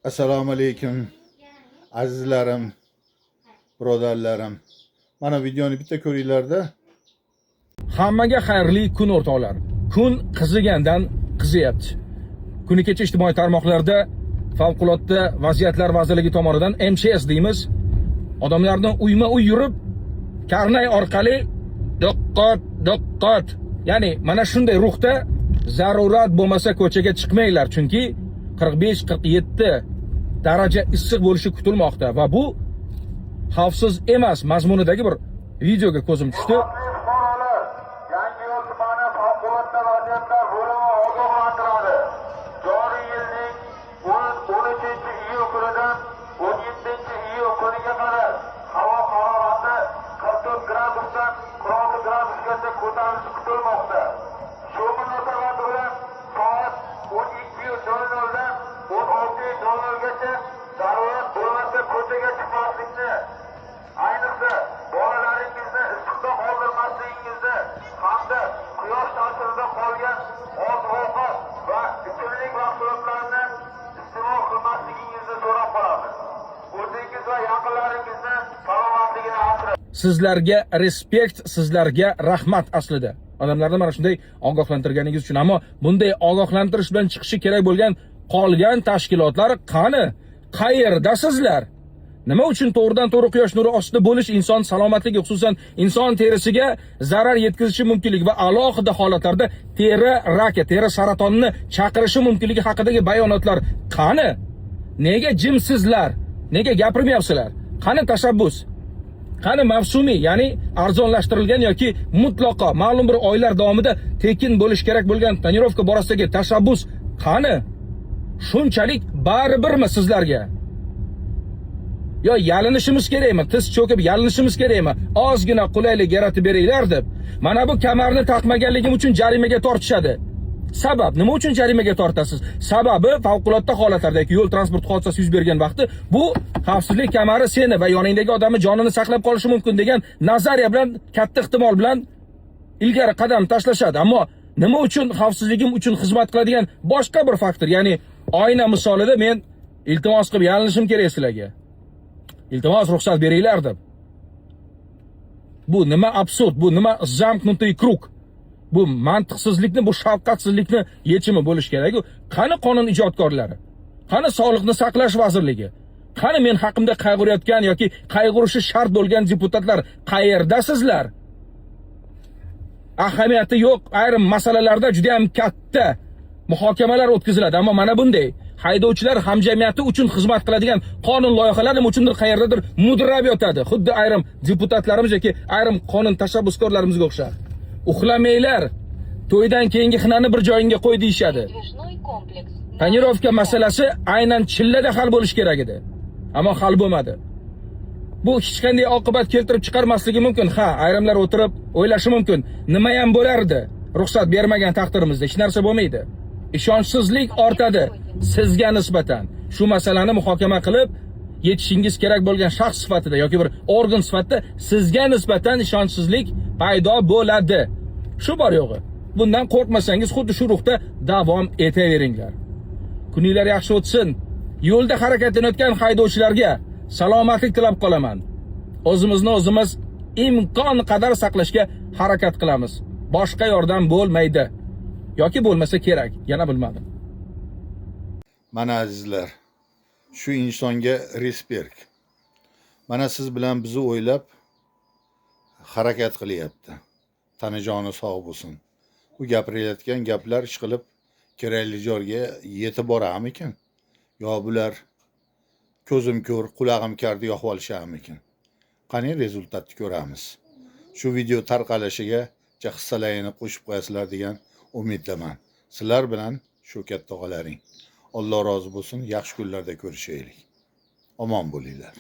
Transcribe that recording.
Assalomu alaykum azizlarim, birodarlarim. Mana videoni bitta ko'ringlar-da. Hammaga xayrli kun o'rtoqlar. Kun qizigandan qiziyapti. Kuni kecha ijtimoiy tarmoqlarda favqulodda vaziyatlar vazirligi tomonidan MCS deymiz. Odamlarni uyma-uy yurib, karnay orqali diqqat. Ya'ni mana shunday ruhda zarurat bo'lmasa ko'chaga chiqmanglar, chunki 45-47 daraja issiq bo'lishi kutilmoqda va bu xavfsiz emas mazmunidagi bir videoga ko'zim tushdi. Yangiyo'l tumani favqulodda vaziyatlar bo'limi ogohlantiradi. Joriy yilning 13-iyul kunidan 17-iyul kuniga qadar havo harorati 44 gradusdan 46 gradusgacha ko'tarilishi kutilmoqda. Shu munosabat bilan soat 12:00 dan 16:00gacha zarurat bo'lmasa ko'chaga chiqmaslikni, ayniqsa bolalaringizni issiqda qoldirmasligingizni hamda quyosh ta'sirida qolgan oziq-ovqat va ichimlik mahsulotlarini iste'mol qilmasligingizni so'rab qolamiz. O'zingiz va yaqinlaringizni salomatligini asrang. Sizlarga respekt, sizlarga rahmat aslida. Odamlarni mana shunday ogohlantirganingiz uchun, ammo bunday ogohlantirish bilan chiqishi kerak bo'lgan qolgan tashkilotlar qani? Qayerdasizlar? Nima uchun to'g'ridan-to'g'ri quyosh nuri ostida bo'lish inson salomatligi, xususan inson terisiga zarar yetkazishi mumkinligi va alohida holatlarda teri raki, teri saratonini chaqirishi mumkinligi haqidagi bayonotlar qani? Nega jimsizlar? Nega gapirmayapsizlar? Qani tashabbus? Qani mavsumiy, ya'ni arzonlashtirilgan yoki mutlaqo ma'lum bir oylar davomida tekin bo'lish kerak bo'lgan tonirovka borasidagi tashabbus qani? Shunchalik baribirmi sizlarga? Yo yalinishimiz kerakmi? Tiz cho'kib yalinishimiz kerakmi? Ozgina qulaylik yaratib beringlar deb. Mana bu kamarni taqmaganligim uchun jarimaga tortishadi. Sabab nima uchun jarimaga tortasiz? Sababi favqulodda holatlarda yo'l transport hodisasi yuz bergan vaqti bu xavfsizlik kamari seni va yoningdagi odamni jonini saqlab qolishi mumkin degan nazariya bilan katta ehtimol bilan ilgari qadam tashlashadi. Ammo nima uchun xavfsizligim uchun xizmat qiladigan boshqa bir faktor, ya'ni oyna misolida men iltimos qilib yalinishim kerak sizlarga. Iltimos ruxsat beringlar deb. Bu nima absurd, bu nima zaмкнутый kruг. Bu mantiqsizlikni, bu shafqatsizlikni yechimi bo'lish kerak. Qani qonun ijodkorlari? Qani sog'liqni saqlash vazirligi? Qani men haqimda qayg'urayotgan yoki qayg'urishi shart bo'lgan deputatlar qayerdasizlar? Ahamiyati yo'q ayrim masalalarda juda ham katta muhokamalar o'tkaziladi, ammo mana bunday haydovchilar hamjamiyati uchun xizmat qiladigan qonun loyihalari nima uchundir qayerdadir mudrab yotadi. Xuddi ayrim deputatlarimiz yoki ayrim qonun tashabbuskorlarimizga o'xshab. Uxlamanglar, to'ydan keyingi xinani bir joyinga qo'y deyishadi. Tonirovka masalasi aynan chillada hal bo'lish kerak edi, ammo hal bo'lmadi. Bu hech qanday oqibat keltirib chiqarmasligi mumkin. Ha, ayrimlar o'tirib o'ylashi mumkin, nima ham bo'lardi? Ruxsat bermagan taqdirimizda hech narsa bo'lmaydi. Ishonchsizlik ortadi sizga nisbatan. Shu masalani muhokama qilib yetishingiz kerak bo'lgan shaxs sifatida yoki bir organ sifatida sizga nisbatan ishonchsizlik paydo bo'ladi. Shu bor yo'g'i. Bundan qo'rqmasangiz xuddi shu ruhda davom etaveringlar. Kuninglar yaxshi o'tsin. Yo'lda harakatlanayotgan haydovchilarga salomatlik tilab qolaman. O'zimizni o'zimiz imkon qadar saqlashga harakat qilamiz. Boshqa yordam bo'lmaydi. Yoki bo'lmasa kerak, yana bilmadim. Mana azizlar, shu insonga respekt. Mana siz bilan bizni o'ylab harakat qilyapti. Tanijoni sog' bo'lsin. Bu gapirayotgan gaplar ish qilib kerakli joyga yetib boramikin? Yo bular ko'zim ko'r, qulog'im kar deb yo'q olishamikin? Qani rezultatni ko'ramiz. Shu video tarqalishiga hissalarini qo'shib qo'yasizlar degan umiddaman. Sizlar bilan shu katta og'alaring. Alloh rozi bo'lsin. Yaxshi kunlarda ko'rishaylik. Omon bo'linglar.